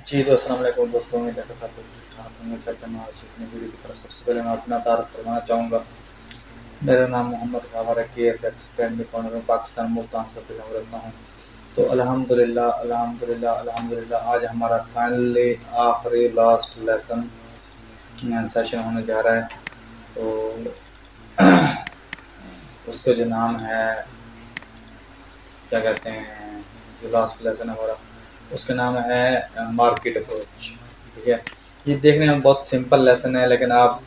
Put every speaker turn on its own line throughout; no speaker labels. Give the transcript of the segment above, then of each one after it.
जी, तो अस्सलाम वालेकुम दोस्तों, उम्मीद है कि सब लोग ठीक-ठाक होंगे। चलते हैं आज अपनी वीडियो की तरफ। सबसे पहले मैं अपना तारुफ़ करवाना चाहूँगा। मेरा नाम मोहम्मद ग़ाफ़र है, केएफएक्स अकेडमी कॉर्नर में पाकिस्तान मुल्तान से बिलॉन्ग करता हूँ। तो अल्हम्दुलिल्लाह अल्हम्दुलिल्लाह अल्हम्दुलिल्लाह आज हमारा फाइनली आखिरी लास्ट लेसन सेशन होने जा रहा है। तो उसका जो नाम है, क्या कहते हैं, जो लास्ट लेसन है हमारा, उसका नाम है मार्केट अप्रोच। ठीक है, ये देखने में बहुत सिंपल लेसन है, लेकिन आप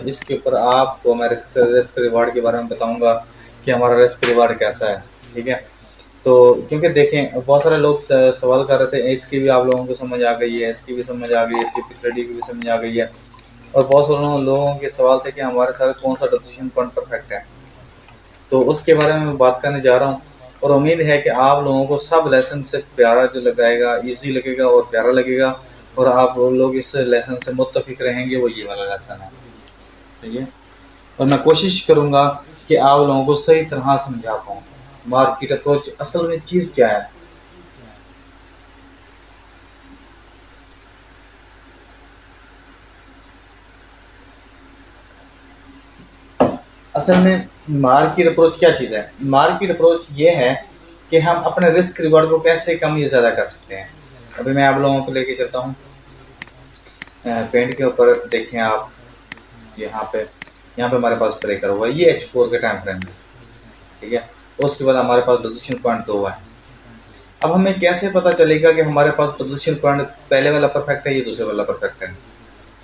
इसके ऊपर आपको मैं रिस्क रिवार्ड के बारे में बताऊंगा कि हमारा रिस्क रिवार्ड कैसा है। ठीक है, तो क्योंकि देखें बहुत सारे लोग सवाल कर रहे थे, इसकी भी आप लोगों को समझ आ गई है, इसकी भी समझ आ गई है, CP3D की भी समझ आ गई है, और बहुत सारे लोगों के सवाल थे कि हमारे साथ कौन सा डिसीजन पॉइंट परफेक्ट है। तो उसके बारे में मैं बात करने जा रहा हूँ, और उम्मीद है कि आप लोगों को सब लेसन से प्यारा जो लगाएगा, इजी लगेगा और प्यारा लगेगा, और आप लोग इस लेसन से मुत्तफिक रहेंगे। वो ये वाला लेसन है, सही है। और मैं कोशिश करूँगा कि आप लोगों को सही तरह समझा पाऊँ मार्केट अप्रोच असल में चीज़ क्या है। असल में मार्केट अप्रोच क्या चीज़ है? मार्केट अप्रोच ये है कि हम अपने रिस्क रिवॉर्ड को कैसे कम या ज़्यादा कर सकते हैं। अभी मैं आप लोगों को लेके चलता हूँ पेंट के ऊपर। देखें आप, यहाँ पे हमारे पास ब्रेकर हुआ है, ये H4 के टाइम फ्रेम में। ठीक है, उसके बाद हमारे पास पोजीशन पॉइंट 2 है। अब हमें कैसे पता चलेगा कि हमारे पास पोजीशन पॉइंट पहले वाला परफेक्ट है या दूसरे वाला परफेक्ट है?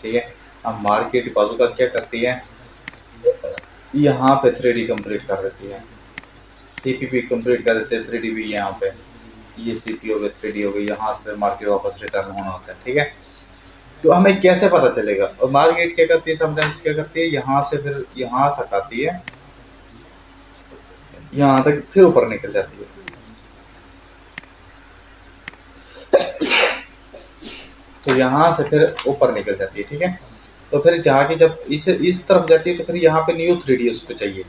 ठीक है, अब मार्केट बाजू का क्या करती है, यहाँ पे 3D कंप्लीट कर देती है, CPP कंप्लीट कर देते हैं, 3D भी यहाँ पे, ये CP हो गई, 3D हो गई, यहाँ से फिर मार्केट वापस रिटर्न होना होता है। ठीक है, तो हमें कैसे पता चलेगा? और मार्केट क्या करती है, समटाइम्स क्या करती है, यहाँ से फिर यहाँ तक आती है, यहाँ तक फिर ऊपर निकल जाती है। तो यहाँ से फिर ऊपर निकल जाती है। ठीक है, तो फिर जाके जब इस तरफ जाती है तो फिर यहाँ पे न्यू 3D उसको चाहिए।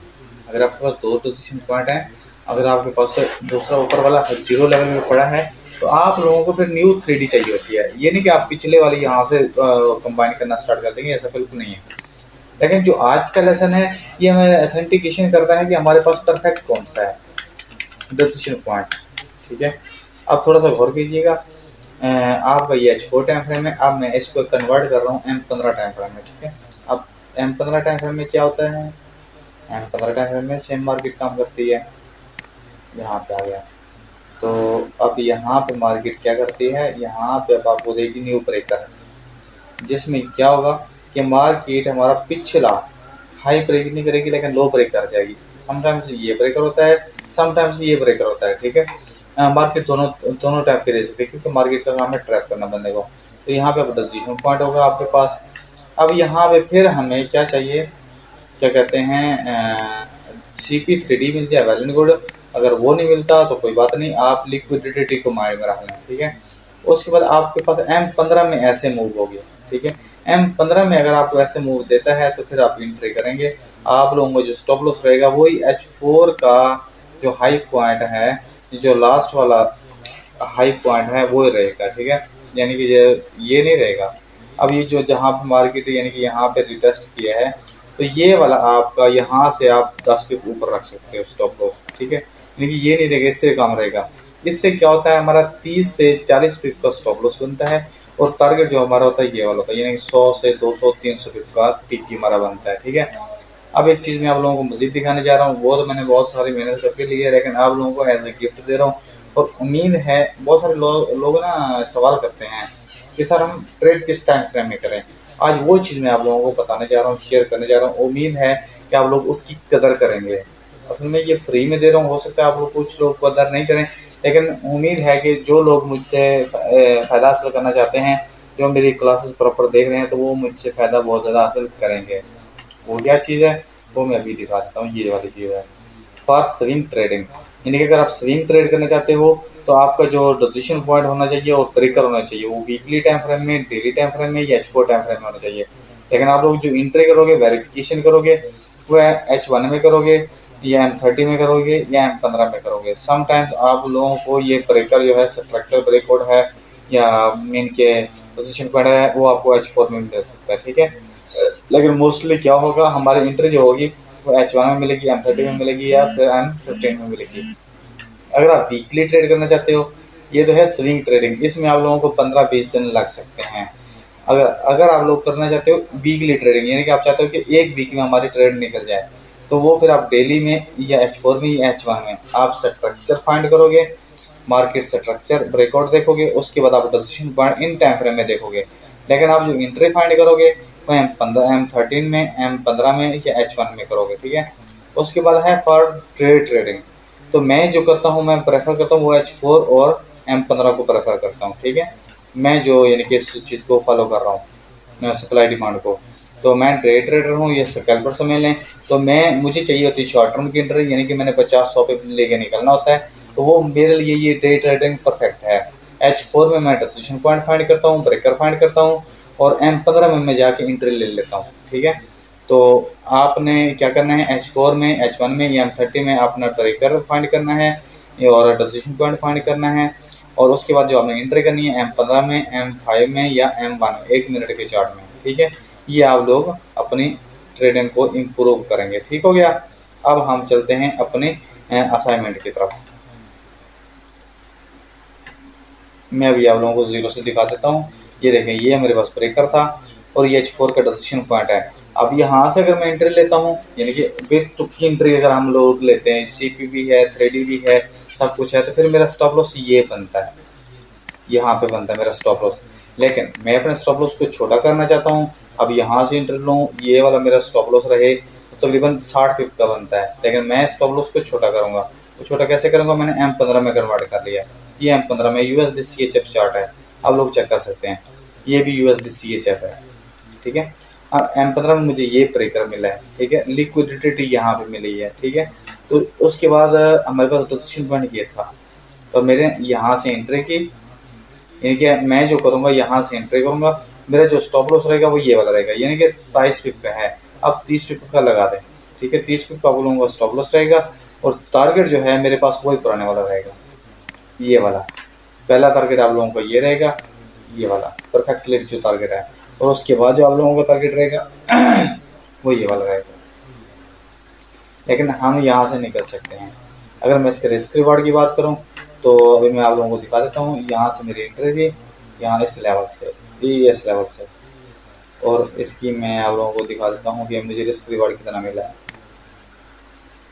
अगर आपके पास 2 पोजीशन पॉइंट है, अगर आपके पास दूसरा ऊपर वाला 0 लेवल में पड़ा है, तो आप लोगों को फिर न्यू 3D चाहिए होती है। ये नहीं कि आप पिछले वाली यहाँ से कंबाइन करना स्टार्ट कर देंगे, ऐसा बिल्कुल नहीं है। लेकिन जो आज का लेसन है, ये हमें ऑथेंटिकेशन करता है कि हमारे पास परफेक्ट कौन सा है डिसीजन पॉइंट। ठीक है, अब थोड़ा सा गौर कीजिएगा। आपका ये H4 टाइम फ्रेम है, अब मैं इसको कन्वर्ट कर रहा हूँ M15 टाइम फ्रेम में। ठीक है, अब M15 टाइम फ्रेम में क्या होता है, M15 टाइम फ्रेम में सेम मार्केट काम करती है। यहाँ पे आ गया, तो अब यहाँ पे मार्केट क्या करती है, यहाँ पे अब आपको देगी न्यू ब्रेकर, जिसमें क्या होगा कि मार्केट हमारा पिछला हाई ब्रेक नहीं करेगी, लेकिन लो ब्रेक कर जाएगी। समटाइम्स ये ब्रेकर होता है, समटाइम्स ये ब्रेकर होता है। ठीक है, मार्केट दोनों टाइप के दे सकते हैं, क्योंकि मार्केट का काम है ट्रैप करना बंदे को। तो यहाँ पे डिसीजन पॉइंट होगा आपके पास। अब यहाँ पे फिर हमें क्या चाहिए, क्या कहते हैं, CP3D मिल जाए वेल एंड गुड। अगर वो नहीं मिलता तो कोई बात नहीं, आप लिक्विडिटी को माइंड में रख लें। ठीक है, उसके बाद आपके पास M15 में ऐसे मूव हो गया। ठीक है, M15 में अगर आपको ऐसे मूव देता है तो फिर आप एंट्री करेंगे। आप लोगों को जो स्टॉप लॉस रहेगा वही H4 का जो हाई पॉइंट है, जो लास्ट वाला हाई पॉइंट है वो रहेगा। ठीक है, यानी कि ये नहीं रहेगा। अब ये जो जहाँ पे मार्केट यानी कि यहाँ पे रिटेस्ट किया है, तो ये वाला आपका यहाँ से आप 10 पिप ऊपर रख सकते हो स्टॉप लॉस। ठीक है, यानी कि ये नहीं रहेगा, इससे कम रहेगा। इससे क्या होता है, हमारा 30 से 40 पिप का स्टॉप लॉस बनता है, और टारगेट जो हमारा होता है ये वाला होता है, यानी कि 100 से 200 300 पिप का टीपी हमारा बनता है। ठीक है, अब एक चीज़ मैं आप लोगों को मज़ीद दिखाने जा रहा हूँ, वो तो मैंने बहुत सारी मेहनत करके ली है, लेकिन आप लोगों को एज ए गिफ्ट दे रहा हूँ। और उम्मीद है बहुत सारे लोग ना सवाल करते हैं कि सर हम ट्रेड किस टाइम फ्रेम में करें। आज वो चीज़ मैं आप लोगों को बताने जा रहा हूँ, शेयर करने जा रहा हूँ। उम्मीद है कि आप लोग उसकी कदर करेंगे। असल में ये फ्री में दे रहा हूँ, हो सकता है आप लोग कुछ लोग कदर नहीं करें, लेकिन उम्मीद है कि जो लोग मुझसे फ़ायदा हासिल करना चाहते हैं, जो मेरी क्लासेस प्रॉपर देख रहे हैं, तो वो मुझसे फ़ायदा बहुत ज़्यादा हासिल करेंगे। वो क्या चीज़ है, वो मैं अभी दिखा देता हूँ। ये वाली चीज़ है फॉर स्विंग ट्रेडिंग, यानी कि अगर आप स्विंग ट्रेड करना चाहते हो तो आपका जो डिसीजन पॉइंट होना चाहिए और ब्रेकर होना चाहिए, वो वीकली टाइम फ्रेम में, डेली टाइम फ्रेम में या H4 टाइम फ्रेम में होना चाहिए। लेकिन आप लोग जो इंट्री करोगे, वेरिफिकेशन करोगे, वो H1 में करोगे या M30 में करोगे या M15 में करोगे। समटाइम्स आप लोगों को ये ब्रेकर जो है स्ट्रक्चर ब्रेकआउट है, या मेन के पोजीशन पॉइंट है वो आपको H4 में मिल सकता है, ठीक है। लेकिन मोस्टली क्या होगा, हमारी एंट्री जो होगी वो H1 में मिलेगी, M30 में मिलेगी या फिर M15 में मिलेगी। अगर आप वीकली ट्रेड करना चाहते हो, ये तो है स्विंग ट्रेडिंग, इसमें आप लोगों को 15-20 दिन लग सकते हैं। अगर अगर आप लोग करना चाहते हो वीकली ट्रेडिंग, यानी कि आप चाहते हो कि एक वीक में हमारी ट्रेड निकल जाए, तो वो फिर आप डेली में या H4 में या H1 में आप स्ट्रक्चर फाइंड करोगे, मार्केट स्ट्रक्चर ब्रेकआउट देखोगे, उसके बाद आप decision point in time frame में देखोगे। लेकिन आप जो एंट्री फाइंड करोगे वो M13 में, M15 में या H1 में करोगे, ठीक है। उसके बाद है फॉर ट्रेडिंग, तो मैं जो करता हूँ, मैं प्रेफर करता हूँ वो H4 और M15 को प्रेफर करता हूँ, ठीक है। मैं जो यानी कि इस चीज़ को फॉलो कर रहा हूँ, सप्लाई डिमांड को। तो मैं डे ट्रेडर हूँ, ये स्कैल्पर समझ लें। तो मुझे चाहिए होती है शॉर्ट टर्म की एंट्री, यानी कि मैंने 50-100 पे लेके निकलना होता है, तो वो मेरे लिए ये डे ट्रेडिंग परफेक्ट है। H4 में मैं डिसीजन पॉइंट फाइंड करता हूँ, ब्रेकर फाइंड करता हूँ, और M15 में मैं जाके एंट्री ले लेता हूँ, ठीक है। तो आपने क्या करना है, H4 में, H1 में या M30 में अपना ब्रेकर फाइंड करना है और डिसीजन पॉइंट फाइंड करना है, और उसके बाद जो आपने एंट्री करनी है M15 में, M5 में या M1 में, 1 मिनट के चार्ट में, ठीक है। ये आप लोग अपनी ट्रेडिंग को इम्प्रूव करेंगे, ठीक हो गया। अब हम चलते हैं अपने असाइनमेंट की तरफ। मैं अभी आप लोगों को जीरो से दिखा देता हूँ। ये देखें, ये मेरे पास ब्रेकर था और ये H4 का डिसीजन पॉइंट है। अब यहाँ से अगर मैं एंट्री लेता हूँ, यानी कि विद तुक्की एंट्री अगर हम लोग लेते हैं, CP भी है, 3D भी है, सब कुछ है, तो फिर मेरा स्टॉप लॉस ये बनता है, यहाँ पे बनता है मेरा स्टॉप लॉस। लेकिन मैं अपने स्टॉप लॉस को छोटा करना चाहता हूँ। अब यहाँ से एंट्री लूँ, ये वाला मेरा स्टॉप लॉस रहे तो तकरीबन 60 पिप का बनता है, लेकिन मैं स्टॉप लॉस को छोटा करूँगा। तो छोटा कैसे करूँगा, मैंने M15 में कन्वर्ट कर लिया। ये M15 में USD CHF चार्ट है, आप लोग चेक कर सकते हैं, ये भी USD CHF है, ठीक है। अब M15 में मुझे ये ब्रेकर मिला है, ठीक है, लिक्विडिटी यहाँ पे मिली है, ठीक है। तो उसके बाद हमारे पास डिसीजन पॉइंट ये था, तो मेरे यहाँ से एंट्री की, यानी कि मैं जो करूँगा यहाँ से एंट्री करूँगा, मेरा जो स्टॉप लॉस रहेगा वो ये वाला रहेगा, यानी कि 27 पिप का है। अब 30 पिप का लगा दें, ठीक है, 30 पिप का आप लोगों का स्टॉप लॉस रहेगा, और टारगेट जो है मेरे पास वही पुराने वाला रहेगा, ये वाला। पहला टारगेट आप लोगों का ये रहेगा, ये वाला परफेक्टली जो टारगेट है, और उसके बाद जो आप लोगों का टारगेट रहेगा वो ये वाला रहेगा। लेकिन हम यहाँ से निकल सकते हैं। अगर मैं इसके रिस्क रिवार्ड की बात करूँ, तो अभी मैं आप लोगों को दिखा देता हूँ। यहाँ से मेरी एंट्री थी, यहाँ इस लेवल से, इस लेवल से, और इसकी मैं आप लोगों को दिखा देता हूँ कि मुझे रिस्क रिवार्ड कितना मिला है।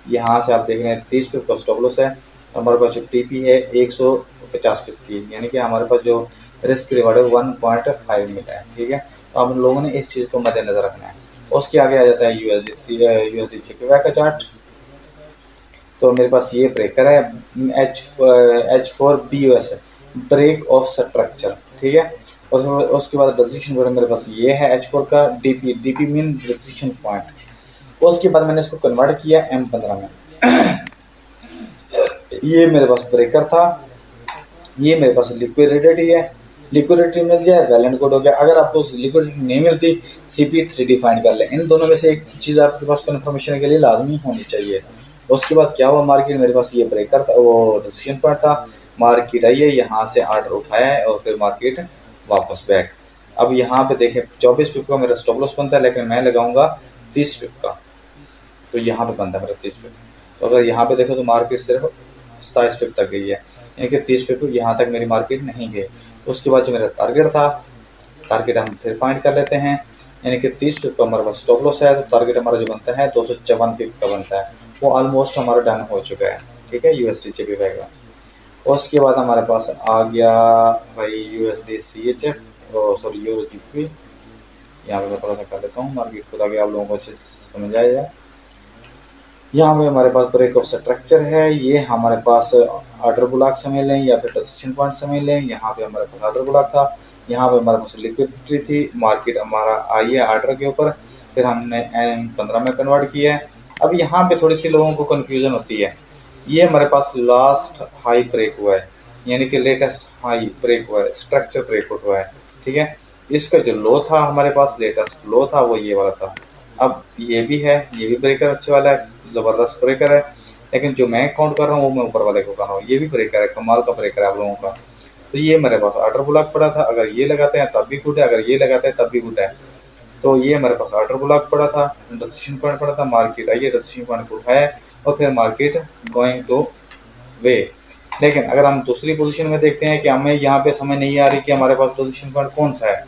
यहाँ से आप देख रहे हैं 30 पिप का स्टॉप लॉस है, हमारे पास जो TP है 150 पिप की, यानी कि हमारे पास जो रिस्क रिवार्ड है 1.5 मिला है, ठीक है। तो आप लोगों ने इस चीज़ को मद्देनजर रखना है। उसके आगे आ जाता है USD JPY का चार्ट। तो मेरे पास ये ब्रेकर है H4 BOS, break of structure, ठीक है। और उसके बाद डिसीजन पॉइंट मेरे पास ये है H4 का DP मीन डिसीजन पॉइंट। उसके बाद मैंने इसको कन्वर्ट किया M15 में ये मेरे पास ब्रेकर था, ये मेरे पास लिक्विडिटी है, लिक्विडिटी मिल जाए वेल एंड गुड हो गया। अगर आपको लिक्विडिटी नहीं मिलती, CP3D फाइंड कर लें। इन दोनों में से एक चीज़ आपके पास कन्फर्मेशन के लिए लाजमी होनी चाहिए। उसके बाद क्या हुआ, मार्केट मेरे पास ये ब्रेकर था, वो डिसीजन पॉइंट था, मार्केट आई है, यहाँ से आर्डर उठाया है और फिर मार्केट वापस बैक। अब यहाँ पे देखें 24 पिप का मेरा स्टॉप लॉस बनता है, लेकिन मैं लगाऊंगा 30 पिप का, तो यहाँ पे बनता है मेरा 30 पिप। तो अगर यहाँ पे देखो तो मार्केट सिर्फ 27 पिप तक गई है, यानी कि 30 पिप यहाँ तक मेरी मार्केट नहीं गई। उसके बाद जो मेरा टारगेट था, टारगेट हम फिर फाइंड कर लेते हैं, यानी कि 30 पिप का हमारे पास स्टॉप लॉस है, तो टारगेट हमारा जो बनता है 254 पिप का बनता है, वो ऑलमोस्ट हमारा डन हो चुका है, ठीक है, USD JPY का। उसके बाद हमारे पास आ गया भाई USD CHF, sorry euro GBP। यहाँ पे मैं थोड़ा सा कर लेता हूँ मार्केट को ताकि आप लोगों को अच्छे से समझ आ जाए। यहाँ पे हमारे पास ब्रेक ऑफ स्ट्रक्चर है, ये हमारे पास ऑर्डर ब्लॉक समझ लें या फिर डिसीजन पॉइंट समझ लें। यहाँ पे हमारे पास ऑर्डर ब्लॉक था, यहाँ पे हमारे पास लिक्विडिटी थी, मार्केट हमारा आई है ऑर्डर के ऊपर, फिर हमने M15 में कन्वर्ट किया है। अब यहाँ पे थोड़ी सी लोगों को कन्फ्यूजन होती है, ये हमारे पास लास्ट हाई ब्रेक हुआ है, यानी कि लेटेस्ट हाई ब्रेक हुआ है, स्ट्रक्चर ब्रेकआउट हुआ है, ठीक है। इसका जो लो था हमारे पास, लेटेस्ट लो था वो ये वाला था। अब ये भी है, ये भी ब्रेकर अच्छे वाला है, ज़बरदस्त ब्रेकर है, लेकिन जो मैं काउंट कर रहा हूँ वो मैं ऊपर वाले को कर रहा हूँ। ये भी ब्रेकर है, कमाल का ब्रेकर है आप लोगों का। तो ये मेरे पास ऑर्डर ब्लॉक पड़ा था, अगर ये लगाते हैं तब भी गुड है, अगर ये लगाते हैं तब भी गुड है। तो ये हमारे पास ऑर्डर ब्लॉक पड़ा था, डिसीजन पॉइंट पड़ा था, मार्केट आई है, डिसीजन पॉइंट को उठाया और फिर मार्केट गोइंग टू वे। लेकिन अगर हम दूसरी पोजीशन में देखते हैं कि हमें यहाँ पे समझ नहीं आ रही कि हमारे पास डिसीजन पॉइंट कौन सा है,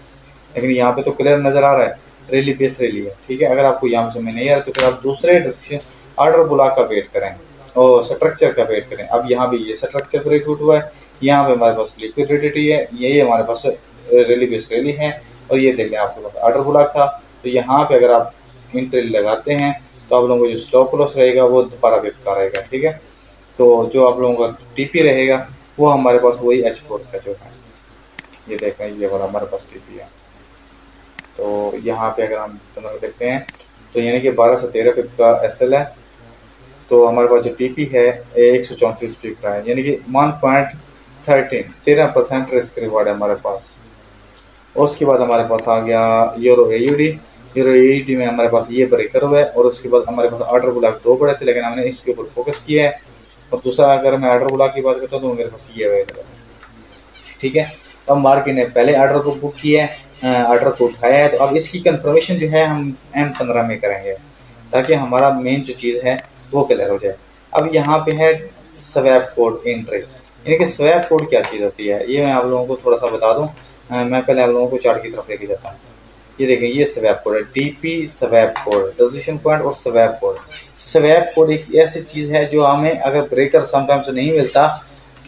लेकिन यहाँ पे तो क्लियर नजर आ रहा है रैली बेस रैली है, ठीक है। अगर आपको यहाँ पे समझ नहीं आ रहा तो फिर आप दूसरे डिसीजन ऑर्डर ब्लॉक का वेट करें और स्ट्रक्चर का वेट करें। अब यहाँ भी ये स्ट्रक्चर ब्रेकआउट हुआ है, यहाँ पे हमारे पास लिक्विडिटी है, ये हमारे पास रैली बेस रैली है और ये देख लें आपके पास ऑर्डर ब्लॉक था। तो यहाँ पे अगर आप एंट्री लगाते हैं तो आप लोगों को जो स्टॉप लॉस रहेगा वो दोबारा बेकार रहेगा, ठीक है। तो जो आप लोगों का टीपी रहेगा वो हमारे पास वही H4 का जो है, ये देखें ये वाला हमारे पास टीपी है। तो यहाँ पे अगर हम देखते हैं तो यानी कि 12 से 13 पिप का SL है, तो हमारे पास जो टीपी है 134 पिप का है, यानी कि 1.13 रिस्क रिवार्ड है हमारे पास। उसके बाद हमारे पास आ गया यूरो एयूडी में हमारे पास ये ब्रेकर हुआ है और उसके बाद हमारे पास ऑर्डर ब्लॉक 2 पड़े थे, लेकिन हमने इसके ऊपर फोकस किया है। और दूसरा अगर मैं ऑर्डर ब्लॉक की बात करता हूँ तो मेरे पास ये अवेलेबल है, ठीक है। तो अब मार्केट ने पहले ऑर्डर को बुक किया है, ऑर्डर को उठाया है, तो अब इसकी कंफर्मेशन जो है हम M15 में करेंगे ताकि हमारा मेन जो चीज़ है वो क्लियर हो जाए। अब यहाँ पे है स्वैप कोड एंट्री, यानी कि स्वैप कोड क्या चीज़ होती है ये मैं आप लोगों को थोड़ा सा बता दूँ। मैं पहले आप लोगों को चार्ट की तरफ लेके जाता हूँ। ये देखें ये स्वैप कोड है, TP swap code, decision point और स्वैप कोड। स्वैप कोड एक ऐसी चीज़ है जो हमें अगर ब्रेकर समटाइम्स नहीं मिलता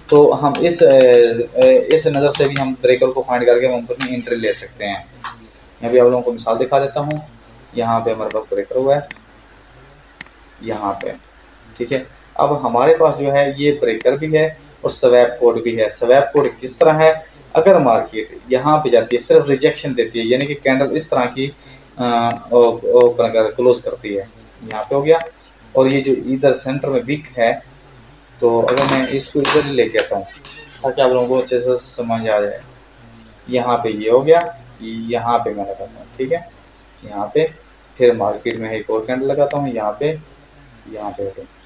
तो हम इस नज़र से भी हम ब्रेकर को फाइंड करके हम अपनी एंट्री ले सकते हैं। मैं भी आप लोगों को मिसाल दिखा देता हूँ। यहाँ पे हमारे पास ब्रेकर हुआ है यहाँ पे, ठीक है। अब हमारे पास जो है ये ब्रेकर भी है और स्वैप कोड भी है। स्वैप कोड किस तरह है, अगर मार्केट यहाँ पे जाती है सिर्फ रिजेक्शन देती है, यानी कि कैंडल इस तरह की ओपन कर क्लोज करती है, यहाँ पे हो गया। और ये जो इधर सेंटर में वीक है, तो अगर मैं इसको इधर ही लेके आता हूँ ताकि आप लोगों को अच्छे से समझ आ जाए। यहाँ पे ये हो गया, यहाँ पे मैं लगाता हूँ, ठीक है। यहाँ पे फिर मार्केट में एक और कैंडल लगाता हूँ यहाँ पे,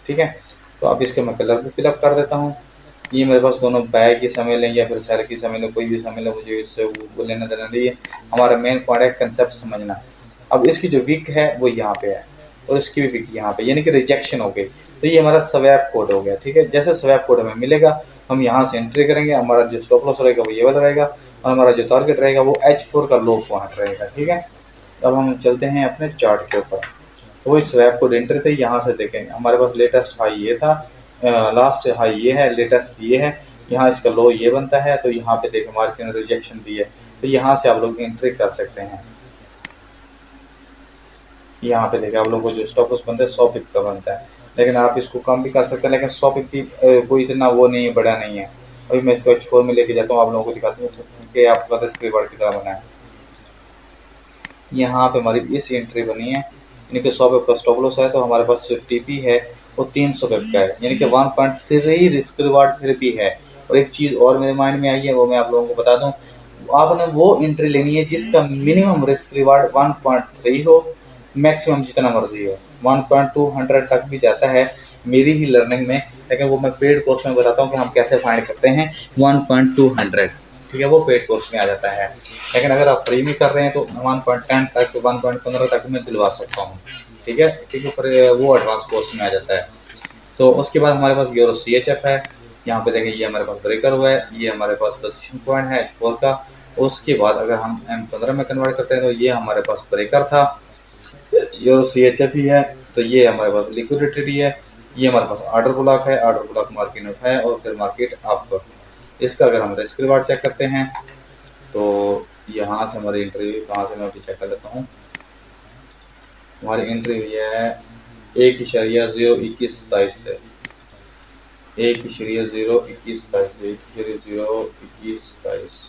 ठीक है। तो अब इसके मैं कलर भी फिलअप कर देता हूँ। ये मेरे पास दोनों बाय की समय लें या फिर सेल की समय लें, कोई भी समय लें, मुझे इससे वो लेना देना नहीं है। हमारा मेन पॉइंट है कंसेप्ट समझना। अब इसकी जो वीक है वो यहाँ पे है और इसकी भी वीक यहाँ पे, यानी कि रिजेक्शन हो गई। तो ये हमारा स्वैप कोड हो गया, ठीक है। जैसे स्वैप कोड हमें मिलेगा हम यहाँ से एंट्री करेंगे, हमारा जो स्टॉप लॉस रहेगा वो ये वाला रहेगा और हमारा जो टारगेट रहेगा वो H4 का लो पॉइंट रहेगा, ठीक है। अब हम चलते हैं अपने चार्ट के ऊपर। वो स्वैप कोड एंट्री थे, यहाँ से देखें हमारे पास लेटेस्ट हाई ये था, लास्ट हाई ये है, लेटेस्ट ये है, यहाँ इसका लो ये बनता है। तो यहाँ पे देखें मार्केट ने रिजेक्शन दी है, तो यहाँ से आप लोग एंट्री कर सकते हैं। यहाँ पे देखें आप लोगों को जो स्टॉप लॉस बनता है 100 पिप का बनता है, लेकिन आप इसको कम भी कर सकते हैं, लेकिन 100 पिप भी कोई इतना वो नहीं है, बड़ा नहीं है। अभी मैं इसको H4 में लेके जाता हूँ, आप लोगों को दिखाता हूँ कि आपका रिस्क रिवार्ड की तरह बना है। यहाँ पे हमारी इस एंट्री बनी है, यानी कि 100 पिप का स्टॉप लॉस है, तो हमारे पास जो टीपी है वो 300 पिप का है, यानी कि 1.3 रिस्क रिवार्ड फिर भी है। और एक चीज़ और मेरे माइंड में आई है, वो मैं आप लोगों को बता दूं, आपने वो एंट्री लेनी है जिसका मिनिमम रिस्क रिवार्ड 1.3 हो, मैक्सिमम जितना मर्जी हो। 1.200 तक भी जाता है मेरी ही लर्निंग में, लेकिन वो मैं पेड कोर्स में बताता हूँ कि हम कैसे फाइंड करते हैं 1.200, ठीक है। वो पेड कोर्स में आ जाता है। लेकिन अगर आप फ्री में कर रहे हैं तो 1.10 तक 1.15 तक मैं दिलवा सकता हूँ, ठीक है, ठीक है। पर वो एडवांस कोर्स में आ जाता है। तो उसके बाद हमारे पास यूरो CHF है, यहाँ पे देखें ये हमारे पास ब्रेकर हुआ है, ये हमारे पास पोजीशन पॉइंट है H4 का। उसके बाद अगर हम M15 में कन्वर्ट करते हैं तो ये हमारे पास ब्रेकर था, यूरो CHF ही है, तो ये हमारे पास लिक्विडिटी है, ये हमारे पास ऑर्डर ब्लॉक है, ऑर्डर ब्लॉक मार्केट ने उठाया और फिर मार्केट अप। इसका अगर हम रिस्क रिवार्ड चेक करते हैं तो यहाँ से हमारी एंट्री कहाँ से मैं अभी चेक कर लेता हूँ। हमारी एंट्री हुई है 1.02127 से 1.02127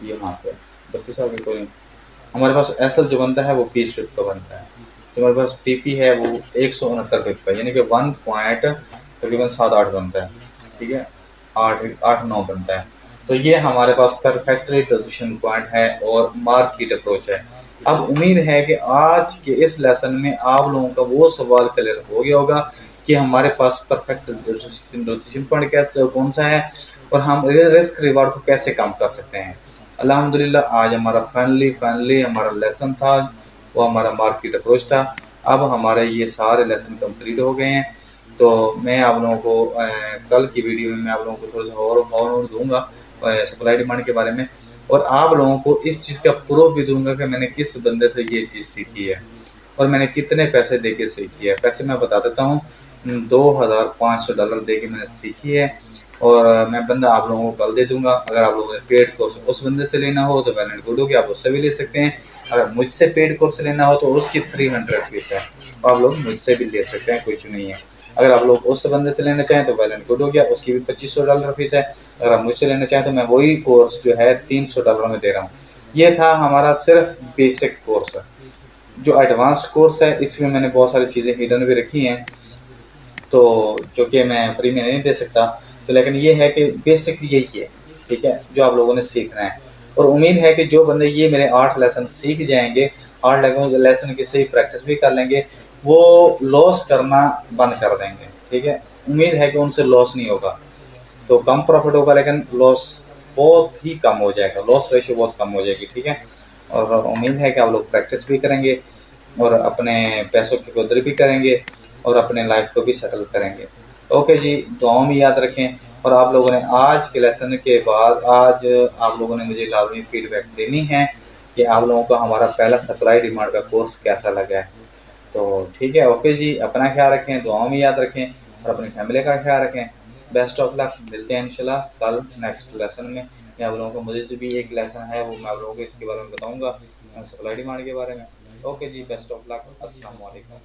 यहाँ पे 32 आगे कोई नहीं। हमारे पास SL जो बनता है वो 20 पिप का बनता है, जो हमारे पास TP है वो 169 पिप का, यानी कि 1 पॉइंट तकरीबन 7-8 बनता है, ठीक है, 8-9 बनता है। तो ये हमारे पास परफेक्टली डिसीजन पॉइंट है और मार्केट अप्रोच है। अब उम्मीद है कि आज के इस लेसन में आप लोगों का वो सवाल क्लियर हो गया होगा कि हमारे पास परफेक्ट डिसीजन पॉइंट कैसे कौन सा है और हम रिस्क रिवार्ड को कैसे कम कर सकते हैं। अल्हम्दुलिल्लाह आज हमारा फाइनली हमारा लेसन था, वो हमारा मार्केट अप्रोच था। अब हमारे ये सारे लेसन कंप्लीट हो गए हैं। तो मैं आप लोगों को कल की वीडियो में मैं आप लोगों को थोड़ा सा और दूंगा सप्लाई डिमांड के बारे में, और आप लोगों को इस चीज़ का प्रूफ भी दूंगा कि मैंने किस बंदे से ये चीज़ सीखी है और मैंने कितने पैसे दे के सीखी है। पैसे मैं बता देता हूँ, $2500 दे के मैंने सीखी है। और मैं बंदा आप लोगों को कल दे दूंगा। अगर आप लोगों ने पेड कोर्स उस बंदे से लेना हो तो वेल एंड गुड होगी, आप उससे भी ले सकते हैं। अगर मुझसे पेड कोर्स लेना हो तो उसकी 300 फीस है, तो आप लोग मुझसे भी ले सकते हैं, कोई इशू नहीं है। अगर आप लोग उस बंदे से लेना चाहें तो वेल एंड गुड हो गया, उसकी भी $2500 फीस है। अगर आप मुझसे लेना चाहें तो मैं वही कोर्स जो है $300 में दे रहा हूँ। ये था हमारा सिर्फ बेसिक कोर्स है। जो एडवांस कोर्स है इसमें मैंने बहुत सारी चीज़ें हिडन भी रखी हैं, तो जो कि मैं फ्री में नहीं दे सकता। तो लेकिन ये है कि बेसिक यही है, ठीक है, जो आप लोगों ने सीखना है। और उम्मीद है कि जो बंदे ये मेरे 8 लेसन सीख जाएंगे, 8 लेसन की सही प्रैक्टिस भी कर लेंगे, वो लॉस करना बंद कर देंगे, ठीक है। उम्मीद है कि उनसे लॉस नहीं होगा, तो कम प्रॉफिट होगा लेकिन लॉस बहुत ही कम हो जाएगा, लॉस रेशियो बहुत कम हो जाएगी, ठीक है। और उम्मीद है कि आप लोग प्रैक्टिस भी करेंगे और अपने पैसों की कदर भी करेंगे और अपने लाइफ को भी सेटल करेंगे। ओके जी, दुआओं में याद रखें। और आप लोगों ने आज के लेसन के बाद आज आप लोगों ने मुझे लाजमी फीडबैक देनी है कि आप लोगों को हमारा पहला सप्लाई डिमांड का कोर्स कैसा लगा है। तो ठीक है, ओके जी, अपना ख्याल रखें, दुआओं में याद रखें और अपनी फैमिली का ख्याल रखें। बेस्ट ऑफ लक, मिलते हैं इंशाल्लाह कल नेक्स्ट लेसन में। मैं आप लोगों को मुझे तो भी एक लेसन है वो मैं आप लोगों को इसके बारे में बताऊंगा, सप्लाई डिमांड के बारे में। Okay ji, best of luck, अस्सलाम वालेकुम।